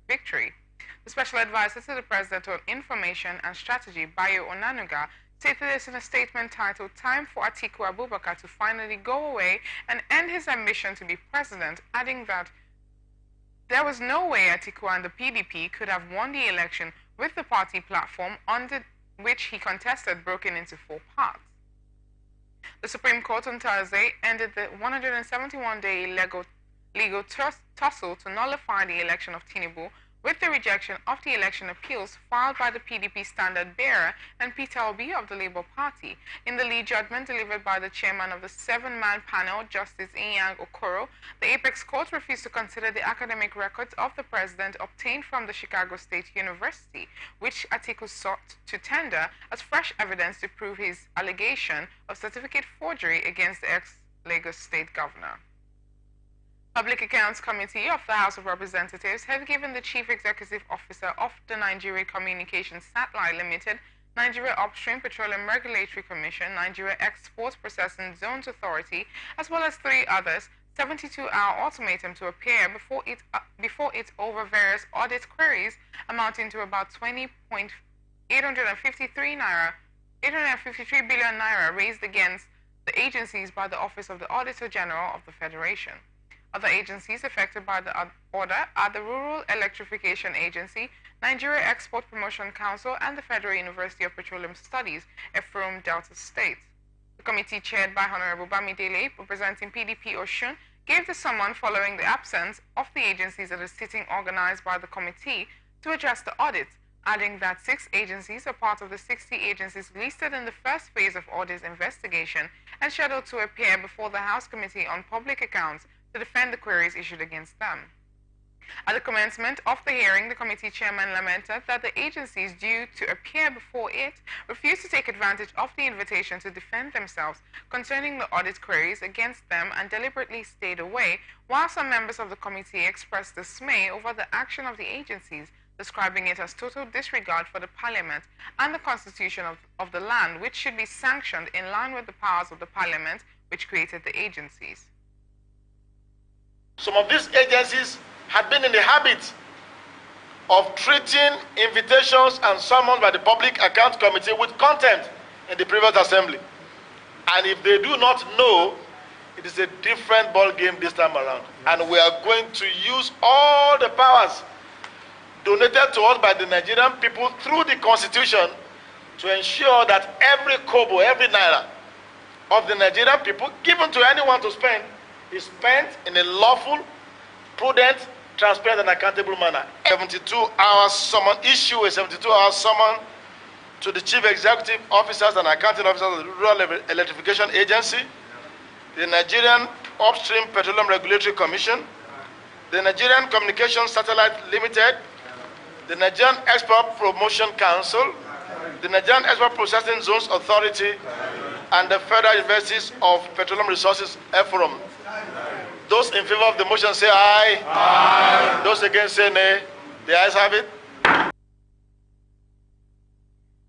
victory. The special advisor to the president on information and strategy, Bayo Onanuga, stated this in a statement titled "Time for Atiku Abubakar to finally go away and end his ambition to be president," adding that there was no way Atiku and the PDP could have won the election with the party platform under which he contested broken into 4 parts. The Supreme Court on Thursday ended the 171-day legal tussle to nullify the election of Tinubu with the rejection of the election appeals filed by the PDP standard-bearer and Peter Obi of the Labour Party. In the lead judgment delivered by the chairman of the 7-man panel, Justice Inyang Okoro, the Apex Court refused to consider the academic records of the president obtained from the Chicago State University, which Atiku sought to tender as fresh evidence to prove his allegation of certificate forgery against the ex-Lagos State governor. Public Accounts Committee of the House of Representatives has given the Chief Executive Officer of the Nigeria Communications Satellite Limited, Nigeria Upstream Petroleum Regulatory Commission, Nigeria Export Processing Zones Authority, as well as 3 others, 72-hour ultimatum to appear before it over various audit queries amounting to about 20.853 billion naira raised against the agencies by the Office of the Auditor General of the Federation. Other agencies affected by the order are the Rural Electrification Agency, Nigeria Export Promotion Council, and the Federal University of Petroleum Studies, Ephraim Delta State. The committee, chaired by Honorable Bamidele, representing PDP Oshun, gave the summons following the absence of the agencies at a sitting organized by the committee to address the audit, adding that 6 agencies are part of the 60 agencies listed in the first phase of audit investigation and scheduled to appear before the House Committee on Public Accounts to defend the queries issued against them. At the commencement of the hearing, the committee chairman lamented that the agencies due to appear before it refused to take advantage of the invitation to defend themselves concerning the audit queries against them and deliberately stayed away, while some members of the committee expressed dismay over the action of the agencies, describing it as total disregard for the parliament and the constitution of the land, which should be sanctioned in line with the powers of the parliament which created the agencies. Some of these agencies had been in the habit of treating invitations and summons by the Public Accounts Committee with contempt in the previous assembly. And if they do not know, it is a different ball game this time around. And we are going to use all the powers donated to us by the Nigerian people through the Constitution to ensure that every kobo, every naira of the Nigerian people given to anyone to spend is spent in a lawful, prudent, transparent, and accountable manner. 72-hour summon, issue a 72-hour summon to the Chief Executive Officers and Accounting Officers of the Rural Electrification Agency, the Nigerian Upstream Petroleum Regulatory Commission, the Nigerian Communications Satellite Limited, the Nigerian Export Promotion Council, the Nigerian Export Processing Zones Authority, and the Federal Universities of Petroleum Resources, Ephraim. Those in favor of the motion say aye. Aye. Those against say nay. The ayes have it.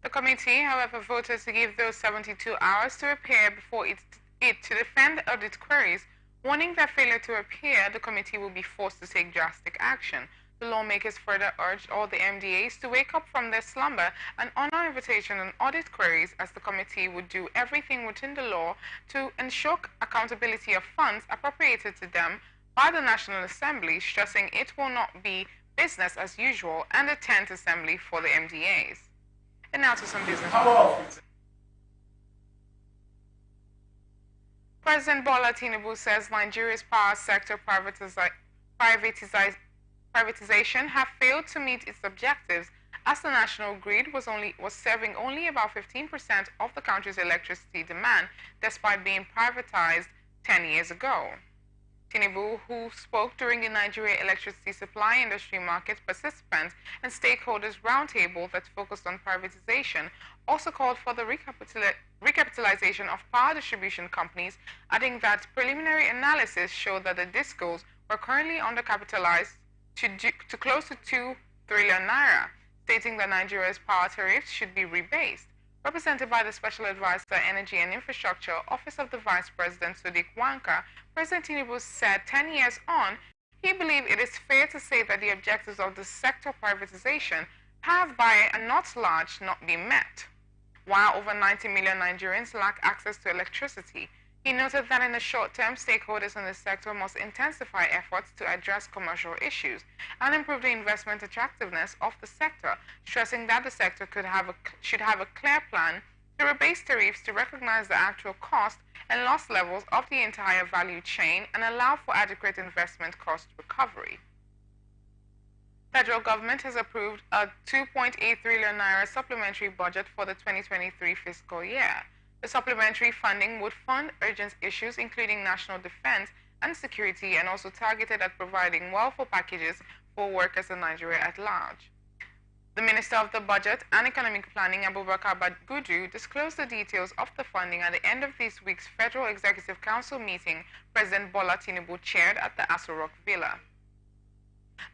The committee, however, voted to give those 72 hours to appear before it to defend audit queries, warning that failure to appear, the committee will be forced to take drastic action. The lawmakers further urged all the MDAs to wake up from their slumber and honor invitation on audit queries, as the committee would do everything within the law to ensure accountability of funds appropriated to them by the National Assembly, stressing it will not be business as usual and a 10th assembly for the MDAs. And now to some business reports. President Bola Tinubu says Nigeria's power sector privatization have failed to meet its objectives, as the national grid was serving only about 15% of the country's electricity demand, despite being privatized 10 years ago. Tinubu, who spoke during the Nigeria Electricity Supply Industry Market Participants and Stakeholders Roundtable that focused on privatization, also called for the recapitalization of power distribution companies, adding that preliminary analysis showed that the DISCOs were currently undercapitalized to close to 2 trillion naira, stating that Nigeria's power tariffs should be rebased. Represented by the Special Advisor, Energy and Infrastructure, Office of the Vice President, Sadiq Wanka, President Tinubu said 10 years on, he believed it is fair to say that the objectives of the sector privatization have by and not large not been met. While over 90 million Nigerians lack access to electricity, he noted that in the short term, stakeholders in the sector must intensify efforts to address commercial issues and improve the investment attractiveness of the sector, stressing that the sector should have a clear plan to rebase tariffs to recognize the actual cost and loss levels of the entire value chain and allow for adequate investment cost recovery. Federal government has approved a 2.8 trillion naira supplementary budget for the 2023 fiscal year. The supplementary funding would fund urgent issues including national defense and security and also targeted at providing welfare packages for workers in Nigeria at large. The Minister of the Budget and Economic Planning, Abubakar Bagudu, disclosed the details of the funding at the end of this week's Federal Executive Council meeting President Bola Tinubu chaired at the Aso Rock Villa.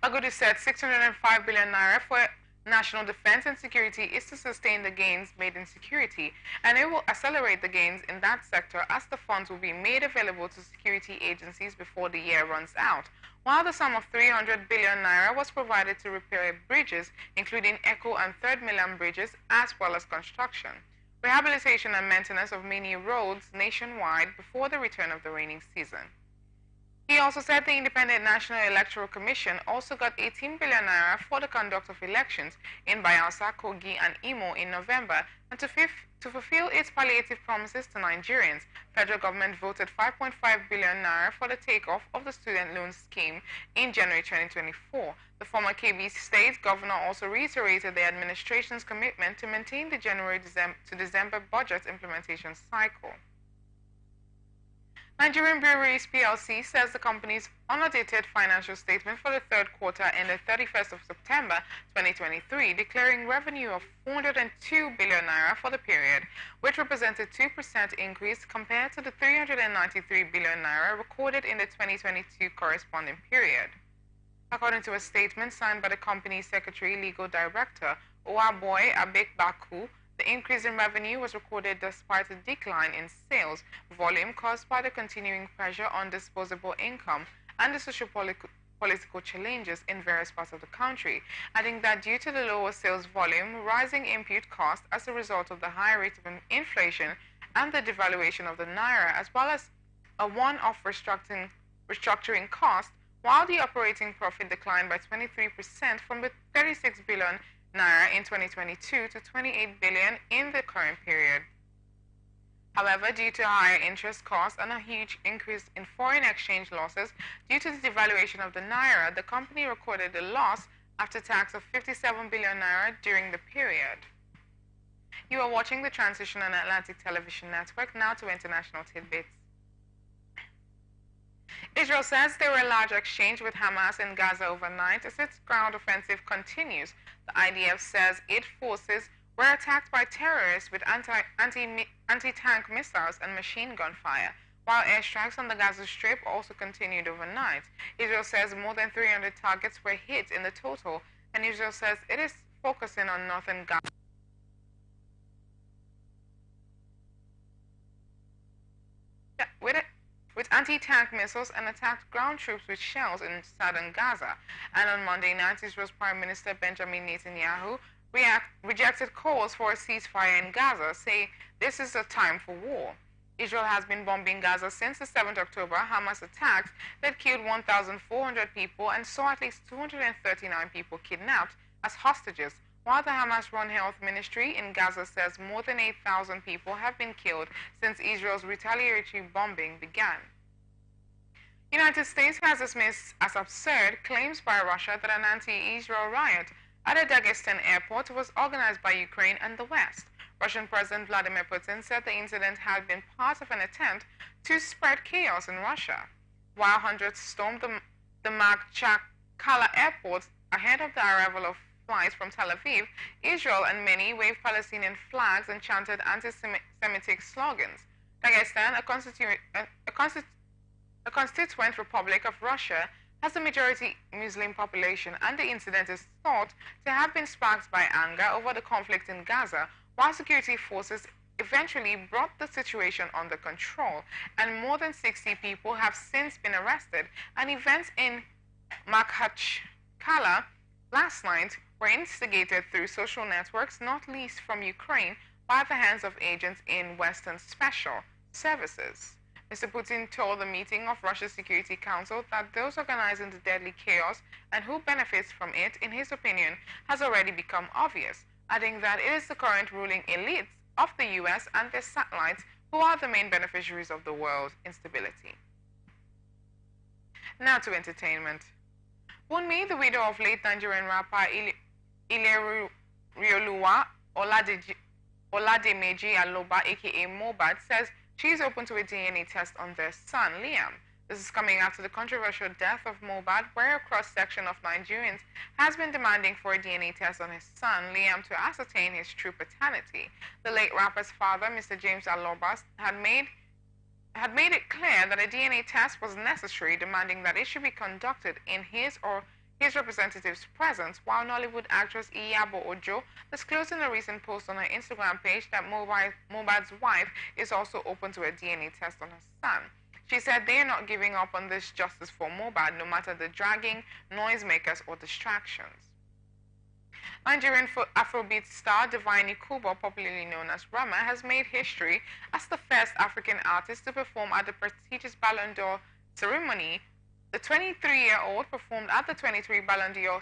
Bagudu said 605 billion naira for national defense and security is to sustain the gains made in security, and it will accelerate the gains in that sector as the funds will be made available to security agencies before the year runs out, while the sum of 300 billion naira was provided to repair bridges, including Echo and Third Milan bridges, as well as construction, rehabilitation and maintenance of many roads nationwide before the return of the rainy season. He also said the Independent National Electoral Commission also got 18 billion naira for the conduct of elections in Bayelsa, Kogi, and Imo in November, and to fulfill its palliative promises to Nigerians, federal government voted 5.5 billion naira for the takeoff of the student loan scheme in January 2024. The former KB state governor also reiterated the administration's commitment to maintain the January to December budget implementation cycle. Nigerian Breweries PLC says the company's unaudited financial statement for the third quarter ended 31st of September 2023, declaring revenue of 402 billion naira for the period, which represented 2% increase compared to the 393 billion naira recorded in the 2022 corresponding period. According to a statement signed by the company's Secretary Legal Director, Owaboy Abekbaku, the increase in revenue was recorded despite a decline in sales volume caused by the continuing pressure on disposable income and the socio-political challenges in various parts of the country, adding that due to the lower sales volume, rising input costs as a result of the high rate of inflation and the devaluation of the naira, as well as a one-off restructuring cost, while the operating profit declined by 23% from the 36 billion naira in 2022 to 28 billion in the current period. However, due to higher interest costs and a huge increase in foreign exchange losses due to the devaluation of the naira, the company recorded a loss after tax of 57 billion naira during the period. You are watching the Transition and Atlantic Television Network. Now to international tidbits. Israel says there were a large exchange with Hamas in Gaza overnight as its ground offensive continues. The IDF says its forces were attacked by terrorists with anti-tank missiles and machine gun fire, while airstrikes on the Gaza Strip also continued overnight. Israel says more than 300 targets were hit in the total, and Israel says it is focusing on northern Gaza. With anti-tank missiles and attacked ground troops with shells in southern Gaza. And on Monday night, Israel's Prime Minister Benjamin Netanyahu rejected calls for a ceasefire in Gaza, saying this is a time for war. Israel has been bombing Gaza since the 7th October Hamas attacks that killed 1,400 people and saw at least 239 people kidnapped as hostages, while the Hamas-run health ministry in Gaza says more than 8,000 people have been killed since Israel's retaliatory bombing began. The United States has dismissed as absurd claims by Russia that an anti-Israel riot at a Dagestan airport was organized by Ukraine and the West. Russian President Vladimir Putin said the incident had been part of an attempt to spread chaos in Russia. While hundreds stormed the Makhachkala airport ahead of the arrival of flights from Tel Aviv, Israel and many waved Palestinian flags and chanted anti-Semitic slogans. Dagestan, a constituent republic of Russia, has a majority Muslim population, and the incident is thought to have been sparked by anger over the conflict in Gaza, while security forces eventually brought the situation under control, and more than 60 people have since been arrested, and events in Makhachkala last night were instigated through social networks, not least from Ukraine, by the hands of agents in Western special services. Mr. Putin told the meeting of Russia's Security Council that those organizing the deadly chaos and who benefits from it, in his opinion, has already become obvious, adding that it is the current ruling elites of the US and their satellites who are the main beneficiaries of the world's instability. Now to entertainment. Wunmi, the widow of late Nigerian rapper Ilerioluwa Olademeji Aloba, aka Mohbad, says she is open to a DNA test on their son, Liam. This is coming after the controversial death of Mohbad, where a cross-section of Nigerians has been demanding for a DNA test on his son, Liam, to ascertain his true paternity. The late rapper's father, Mr. James Aloba, had made it clear that a DNA test was necessary, demanding that it should be conducted in his or his representative's presence, while Nollywood actress Iyabo Ojo disclosed in a recent post on her Instagram page that Mohbad's wife is also open to a DNA test on her son. She said they are not giving up on this justice for Mohbad, no matter the dragging, noisemakers, or distractions. Nigerian Afrobeat star Divine Kubo, popularly known as Rama, has made history as the first African artist to perform at the prestigious Ballon d'Or ceremony. The 23-year-old performed at the 23 Ballon d'Or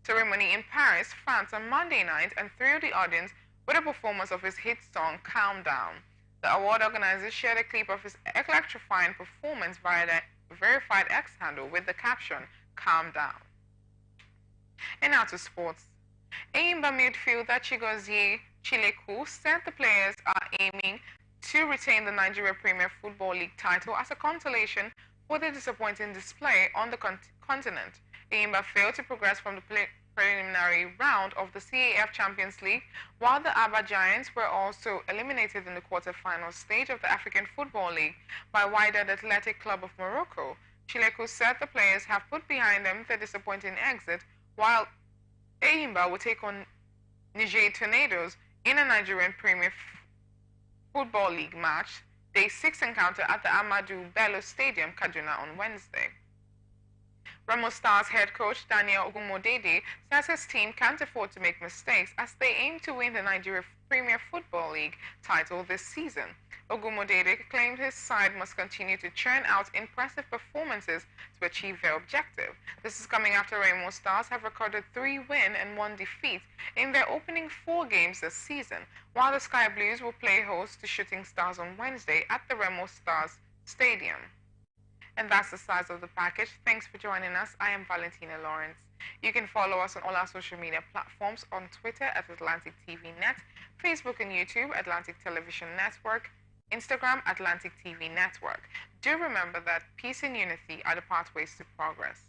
ceremony in Paris, France on Monday night and thrilled the audience with a performance of his hit song Calm Down. The award organizers shared a clip of his electrifying performance via their verified X handle with the caption, Calm Down. And now to sports. Enyimba midfielder Chigozie Chileku said the players are aiming to retain the Nigeria Premier Football League title as a consolation for their disappointing display on the continent. Enyimba failed to progress from the preliminary round of the CAF Champions League, while the Aba Giants were also eliminated in the quarter-final stage of the African Football League by Wydad Athletic Club of Morocco. Chileku said the players have put behind them their disappointing exit, while Enyimba will take on Niger Tornadoes in a Nigerian Premier Football League match, Day 6 encounter at the Amadou Bello Stadium, Kaduna on Wednesday. Remo Stars head coach Daniel Ogumodede says his team can't afford to make mistakes as they aim to win the Nigeria Premier Football League title this season. Ogumodede claimed his side must continue to churn out impressive performances to achieve their objective. This is coming after Remo Stars have recorded 3 wins and 1 defeat in their opening 4 games this season, while the Sky Blues will play host to Shooting Stars on Wednesday at the Remo Stars Stadium. And that's the size of the package. Thanks for joining us. I am Valentina Lawrence. You can follow us on all our social media platforms, on Twitter at Atlantic TV Net, Facebook and YouTube, Atlantic Television Network, Instagram, Atlantic TV Network. Do remember that peace and unity are the pathways to progress.